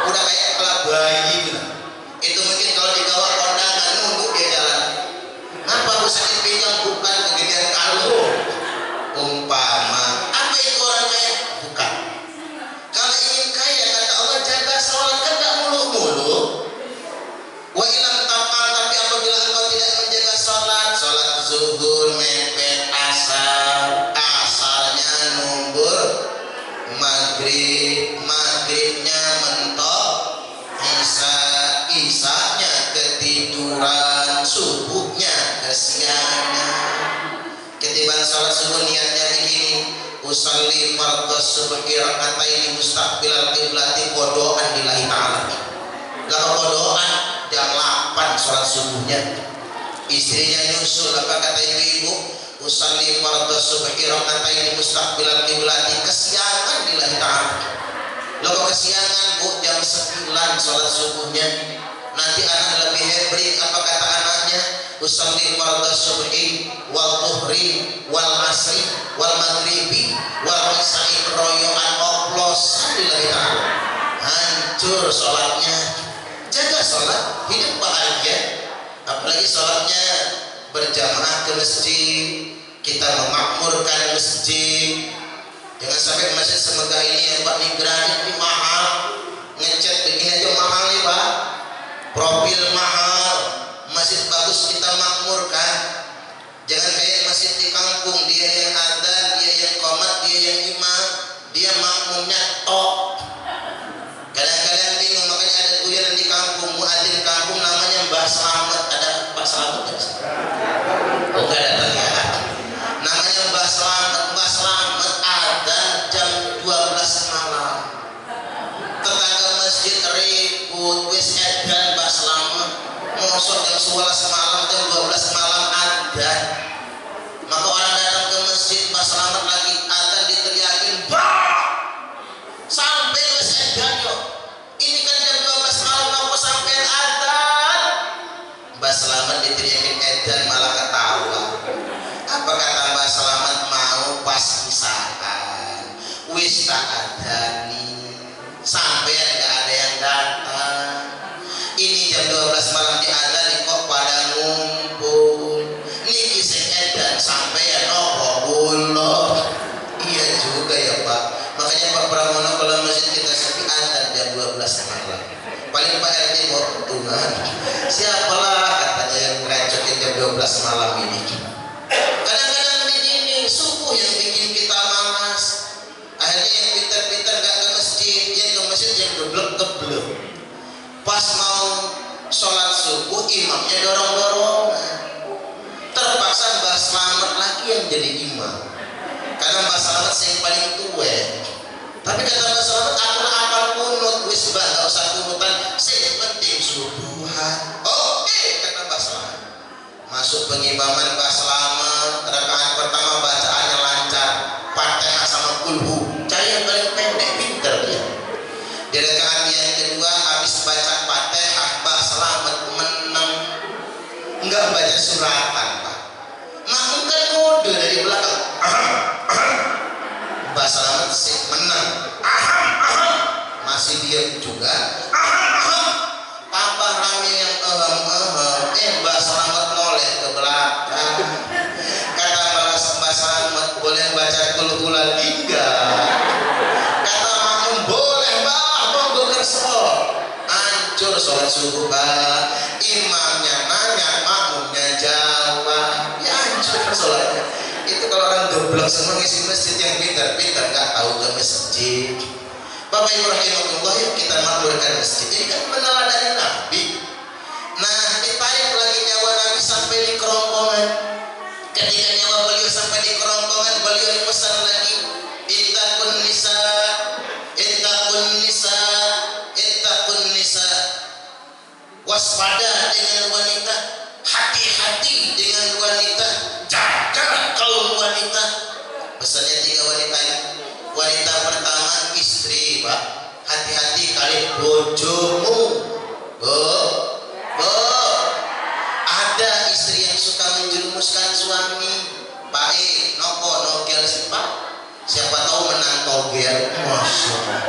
Speaker 1: Udah kayak kepala bayi gitu. Itu mungkin kalau dibawa kondangan nunggu dia jalan. Ngapa bu sakit pinggang? Bukan kegedean kalung. Umpama. Apa itu orang kaya? Bukan. Kalau ingin kaya kata Allah jaga sholat kan gak muluk-muluk. Wa ilam tafal, tapi apabila engkau tidak menjaga sholat zuhur mepet asar, asarnya numbur maghribnya mentok, isanya ketiduran, subuhnya kesiangan. Ketiban sholat subuh niatnya begini, usalli fardhu subhi rakataini mustaqbilal qiblati qodoan lillahi ta'ala. Kalau qodoan jam 8 sholat subuhnya. Istrinya nyusul, apa kata ibu-ibu? Usalli fardhu subhi rakataini mustaqbilal qiblati, kesiangan lillahi ta'ala. Kalau kesiangan bu jam 9 sholat subuhnya, nanti anak lebih hebring. Apa kata anaknya? Usalli fardhu subhi wal dhuhri wal asri wal maghribi wal isya'i royoan oplos lillahi ta'ala. hancur sholatnya. Jaga sholat, hidup bahagia. Apalagi sholatnya berjamaah ke masjid, kita memakmurkan masjid. Jangan sampai masjid semegah ini ya Pak, nih granit nih mahal, ngecat begini aja mahal nih Pak, profil mahal. Masjid bagus kita makmurkan. Jangan kayak masjid di kampung, dia yang adzan, dia yang qomat, dia yang imam, dia makmumnya tok. Kadang-kadang bingung, makanya ada guyonan di kampung, muadzin kampung namanya Mbah Slamet. Ada Pak Slamet ya? Oh enggak datang ya. Namanya Mbah Slamet. Mbah Slamet adzan jam 12 malam. Tetangga masjid ribut, wis edan Mbah Slamet. Mosok jam 11 malam, jam 12 malam adzan. Maka orang datang ke masjid, Mbah Slamet lagi adzan diteriakin, bah! Sampai wis edan yo. Ini kan jam 12 malam kamu sampai adzan. Mbah Slamet diteriakin edan malah ketawa. Apa kata Mbah Slamet? Mau pas misahan wis tak adani sampai nggak ada yang datang. Ini jam 12 malam di adzan kok pada ngumpul. Niki sing edan sampean opo kula. Iya juga ya Pak. Makanya Pak Pramono kalau masjid kita sepi adzan jam 12 malam. Paling Pak RT mau Tuhan. Siapalah katanya yang ngerecokin jam 12 malam ini. Kadang-kadang begini subuh yang bikin kita malas. Akhirnya yang pintar-pintar gak ke masjid, yang ke masjid yang geblek-geblek. Pas mau sholat subuh imamnya dorong-dorongan. Terpaksa Mbah Slamet lagi yang jadi imam. Karena Mbah Slamet yang paling tua. Tapi kata Mbah Slamet, aku apal kunut, wis Mbah gak usah kunutan, sing penting subuhan. Oke, kata Mbah Slamet. Masuk pengimaman Mbah Slamet, rakaat pertama bacaannya lancar, Fatihah sama kulhu. Cari yang paling pendek, pinter dia. Di rakaat yang kedua habis baca Fatihah, Mbah Slamet menang. Enggak baca suratan Pak. Makmum kan ngode dari belakang. Mbah Slamet sih menang. Masih diam juga. Tambah rame yang Mbah Slamet noleh ke belakang. Kata Mbah Slamet, boleh baca kulhu lagi enggak? Kata makmum, boleh Mbah, monggo kerso. Hancur sholat subuh Pak. Imamnya nanya, makmumnya jawab, ya hancur sholatnya. Itu kalau orang goblok semua ngisi masjid, yang pintar-pintar nggak tahu ke masjid. Bapak Ibu rahimahullah, yuk kita makmurkan masjid. Ini kan meneladani Nabi. Nah, ditarik lagi nyawa Nabi sampai di kerongkongan. Ketika nyawa beliau sampai di kerongkongan, beliau pesan lagi, ittaqun nisa, ittaqun nisa, ittaqun nisa. Waspada dengan wanita, hati-hati dengan wanita, jaga kaum wanita. Pesannya 3 wanita ini. Wanita pertama istri Pak, hati-hati kali bojomu. Ada istri yang suka menjerumuskan suami. Pak nopo nogel sih Pak. Siapa tahu menang togel. Masya Allah.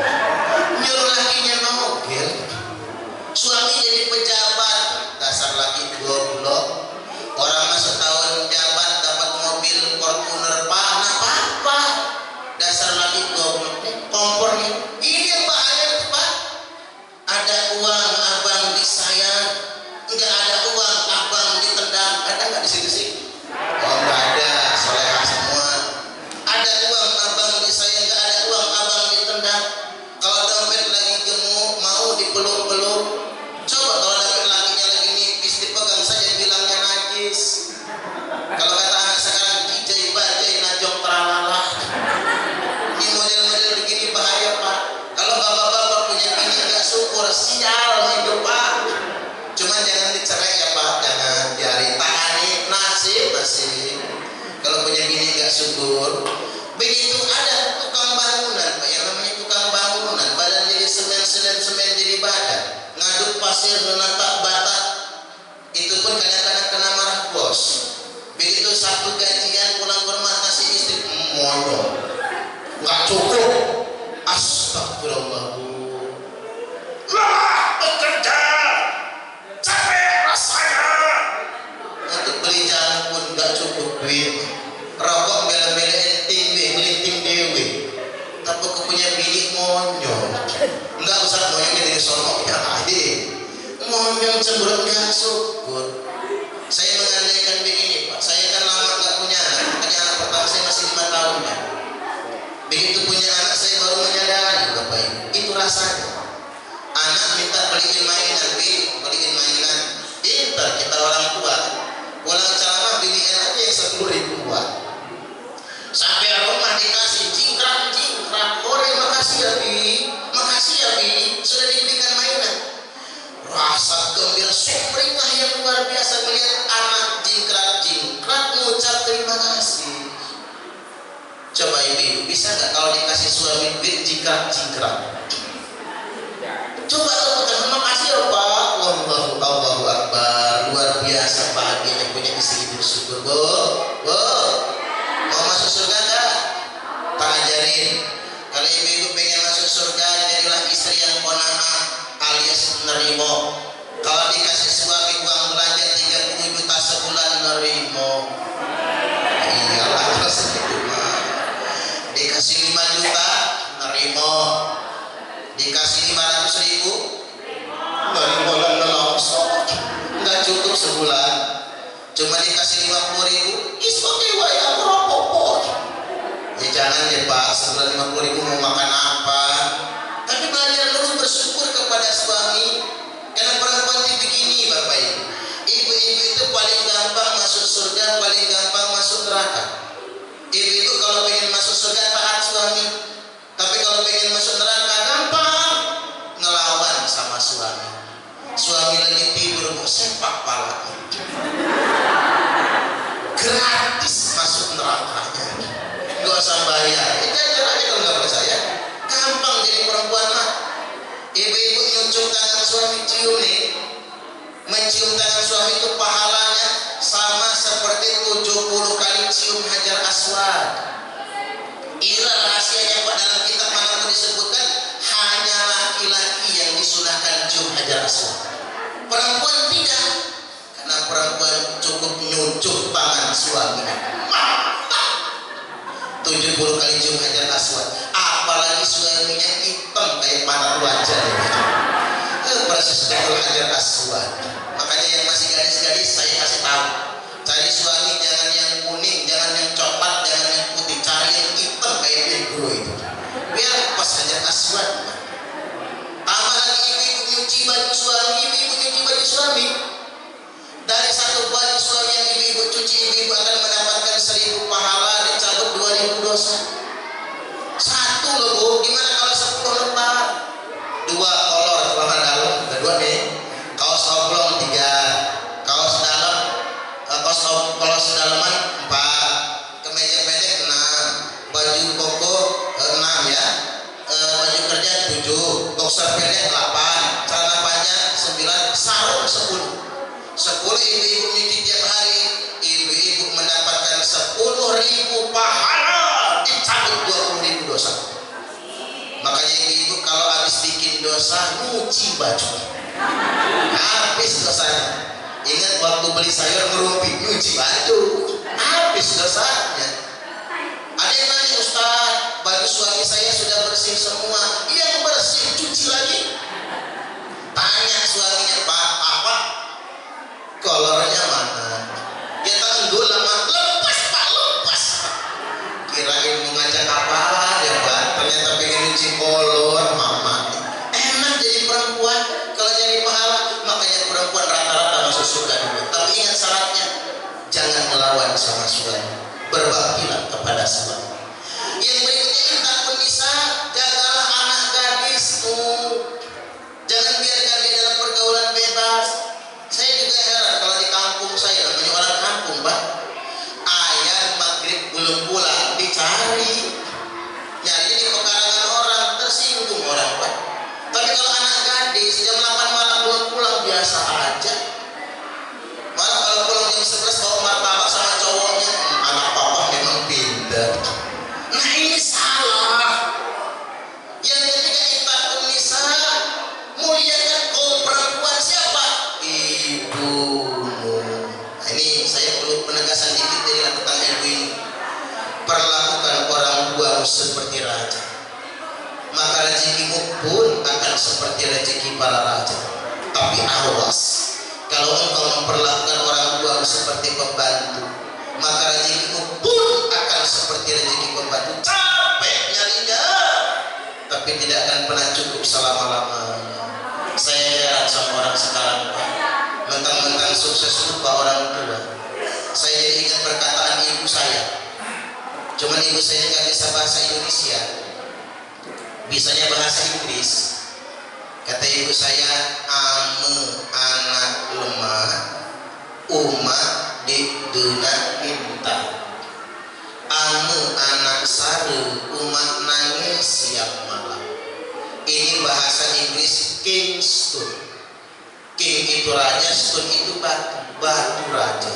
Speaker 1: Nyuruh lakinya nogel. Suami jadi pejabat. Dasar laki goblok. Orang masuk tahun jabat dapat mobil Fortuner Pak. Nah apa? Dasar laki goblok. Kompornya. Ini yang bahaya Pak. Ada uang abang disayang, enggak ada uang abang ditendang. Ada nggak di situ sih? Oh nggak ada, soleha semua. Ada uang abang disayang, nggak ada uang abang ditendang. Kalau dompet lagi gemuk mau dipeluk-peluk. Coba kalau dompet lakinya lagi nipis dipegang saja bilangnya najis. Kalau kata anak sekarang dijai bajai najong teralalah. Ini model-model begini bahaya Pak. Kalau bapak-bapak punya bini nggak syukur, sial hidup Pak. Cuman jangan dicerai ya Pak, jangan ditangani nasib. Kalau punya bini nggak syukur, begitu ada tukang bangunan Pak, yang namanya tukang bangunan, badan jadi semen jadi badan, ngaduk pasir menatak bata, itu pun kadang-kadang kena marah bos. Begitu Sabtu gajian pulang ke rumah kasih istri mono, nggak cukup. Astagfirullah. cemberut nggak syukur. Saya mengandaikan begini Pak, saya kan lama nggak punya anak, makanya anak pertama saya masih 5 tahun Pak. Begitu punya anak saya baru menyadari Bapak Ibu, itu rasanya. Anak minta beliin mainan, beliin mainan. Pintar kita orang tua, pulang ceramah beliin aja yang 10.000 buat. Sampai rumah dikasih jingkrak, ore makasih ya Bi, makasih ya Bi, sudah diberikan mainan. Rasa gembira sumringah yang luar biasa melihat anak jingkrak mengucap terima kasih. Coba ibu bisa nggak kalau dikasih suami duit jingkrak? Coba terima kasih ya Pak. Allahu Akbar, luar biasa bahagianya punya istri bersyukur. Bu, mau masuk surga nggak? Tak ajarin. Kalau ibu pengen masuk surga, jadilah istri yang qanaah alias nerimo. Kalau dikasih suami uang belanja 30 juta sebulan nerimo. Iyalah terus itu mah. Dikasih 5 juta nerimo. Dikasih 500.000 nerimo langsung. Nggak cukup sebulan. Cuma dikasih 50.000 ispakai waya rokok. Ya jangan deh Pak, sebulan 50.000 mau makan apa? Tapi belajar dulu bersyukur kepada suami. Karena perempuan itu begini Bapak Ibu, ibu-ibu itu paling gampang masuk surga, paling gampang masuk neraka. Ibu-ibu kalau pengen masuk surga taat suami, tapi kalau pengen masuk neraka gampang ngelawan sama suami. Suami lagi tidur mau sepak palanya, gratis masuk nerakanya, nggak usah bayar. Jajar aja kalau nggak percaya, gampang jadi perempuan mah. Ibu-ibu nyucuk tangan suami, cium nih, mencium tangan suami itu pahalanya sama seperti 70 kali cium Hajar Aswad. Inilah rahasianya Pak, dalam kitab manapun disebutkan hanya laki-laki yang disunahkan cium Hajar Aswad, perempuan tidak, karena perempuan cukup nyucuk tangan suaminya 70 kali cium Hajar Aswad, apalagi suaminya hitam kayak panah wajah persis betul Hajar Aswad. Makanya yang masih gadis-gadis saya kasih tahu, cari suami jangan yang kuning, jangan yang coklat, jangan yang putih, cari yang hitam kayak negro itu, biar pas Hajar Aswad. Tambah lagi ibu-ibu nyuci baju suami, ibu-ibu nyuci baju suami. Dari satu baju suami yang ibu-ibu cuci, ibu-ibu akan mendapatkan 1.000 pahala, dicabut 2.000 dosa. Satu loh Bu, gimana kalau 10 lembar? 2 kolor celana dalam, kedua nih, kaos oblong 3, kaos dalam, kaos dalaman 4, kemeja pendek 6, baju koko 6 ya, baju kerja 7, boxer pendek 8, celana panjang 9, sarung 10 ibu-ibu nyuci tiap hari, ibu-ibu mendapatkan 10.000 pahala, dicabut 20.000 dosa. Makanya ibu-ibu kalau habis bikin dosa nyuci baju, habis dosanya. Ingat waktu beli sayur ngerumpi, nyuci baju, habis dosanya. Ada yang nanya, Ustaz, baju suami saya sudah bersih semua, yang bersih cuci lagi. Tanya suaminya, Pak, apa kolornya mana? Dia tanggul lama, lepas Pak, lepas. Kirain mau ngajak apa ya Pak, ternyata pengen nyuci kolor mama. Enak jadi perempuan kalau jadi pahala. Makanya perempuan rata-rata masuk surga dulu. Tapi ingat syaratnya, jangan melawan sama suami, berbaktilah kepada suami. Yang berikutnya, intakun nisa, jagalah anak gadismu, jangan biarkan dia dalam pergaulan bebas. Saya juga heran kalau di kampung saya, namanya orang kampung Pak, ayam maghrib belum pulang dicari, nyari di pekarangan orang, tersinggung orang Pak. Tapi kalau anak gadis jam 8 malam belum pulang biasa aja. Malah kalau pulang jam 11 bawa martabak sama cowoknya, anak papa memang pintar. Nah ini salah. Yang ketiga, ittaqun nisa, muliakan kaum perempuan. Siapa? Ibumu. Nah, ini saya perlu penegasan dikit dari tentang ibu ini. Perlakukan orang tuamu seperti raja, maka rezekimu pun akan seperti rezeki para raja. Tapi awas, Kalau engkau memperlakukan orang tua seperti pembantu, maka rezekimu pun akan seperti rezeki pembantu, capek nyarinya, tapi tidak akan pernah cukup selama-lamanya. Saya heran sama orang sekarang, Pak. Mentang-mentang sukses lupa orang tua. Saya jadi ingat perkataan ibu saya. Cuman ibu saya nggak bisa bahasa Indonesia, bisanya bahasa Inggris. Kata ibu saya, ame anak lemah, umat di duna minta. Ame anak saru, umat nangis siang malam. Ini bahasa Inggris Kingston. King itu raja, stone itu batu, batu raja.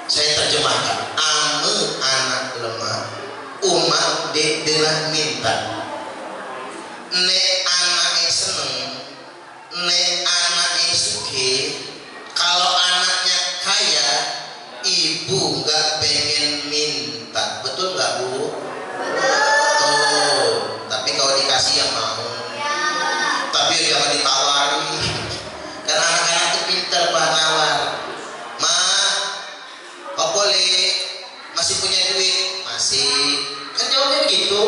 Speaker 1: Saya terjemahkan, ame anak lemah, umat de denah minta. Ne anaknya seneng, ne anaknya suke. Kalau anaknya kaya, ibu nggak pengen minta, betul nggak Bu? Oh, tapi kalau dikasih yang mau, tapi jangan ditawari. Karena anak-anak itu pintar Pak nawar. Ma, oh boleh, masih punya duit? Masih. Kan jawabnya begitu.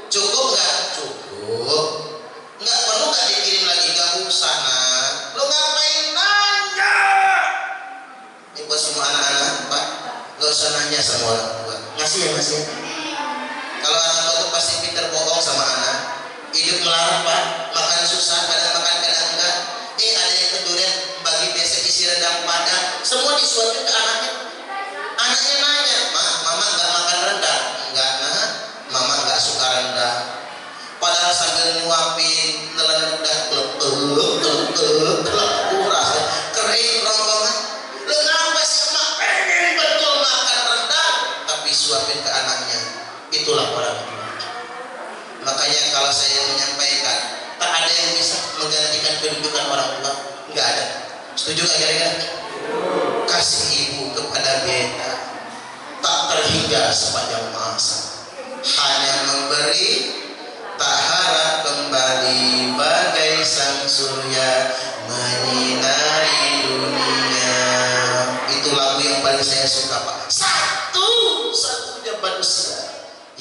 Speaker 1: Cukup nggak? Cukup. Nggak perlu nggak dikirim lagi? Nggak usah nak. Lo ngapain nanya? Ini buat semua anak-anak Pak, nggak usah nanya sama orang tua. Ngasih ya Mas ya. Kalau orang tua itu pasti pintar bohong sama anak. Hidup melarat Pak, makan susah, kadang makan kadang enggak. Ada yang kedurian bagi besek isi rendang padang, semua disuapin ke anaknya. Anaknya nanya, mama nggak makan rendang? Enggak nah, mama nggak suka rendang. Padahal sambil nyuapin nelen udah rasa kering ronggongan. Lo kenapa sih mak pengen betul makan rendang, tapi suapin ke anaknya? Itulah orang tua. Makanya kalau saya menyampaikan, tak ada yang bisa menggantikan kedudukan orang tua, nggak ada. Setuju nggak kira-kira? Kasih ibu kepada beta tak terhingga sepanjang masa, hanya memberi, tak harap kembali, bagai sang surya menyinari dunia. Itu lagu yang paling saya suka Pak. Satu-satunya manusia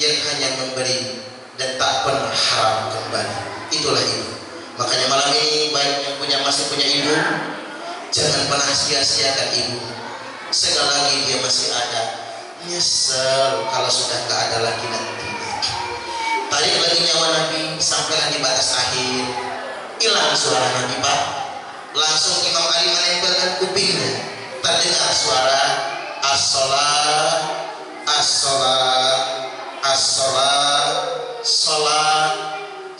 Speaker 1: yang hanya memberi dan tak pernah harap kembali, itulah ibu. Makanya malam ini baik yang masih punya ibu, jangan pernah sia-siakan ibu. Sekali lagi dia masih ada, nyesel kalau sudah gak ada lagi nantinya. Tarik lagi nyawa Nabi, sampailah di batas akhir, hilang suara Nabi Pak. Langsung Imam Ali menempelkan kupingnya, terdengar suara as-sholat, as-sholat, as-sholat, sholat,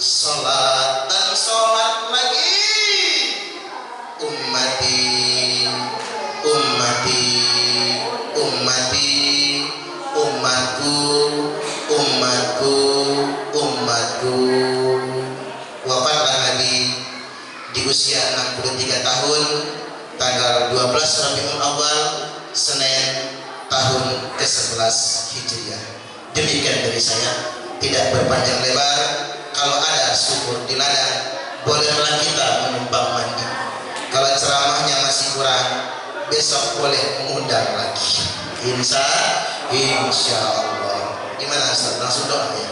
Speaker 1: sholat, dan sholat lagi. Ummati, ummati, ummati, umatku, umatku, umatku. Wafatlah Nabi di usia 63 tahun, tanggal 12 Rabiul Awal, Senin, tahun ke-11 Hijriah. Demikian dari saya, tidak berpanjang lebar. Kalau ada sumur di ladang, bolehlah kita menumpang mandi. Kalau ceramahnya masih kurang, besok boleh mengundang lagi. Insya Allah. Gimana Ustaz? Langsung doa ya.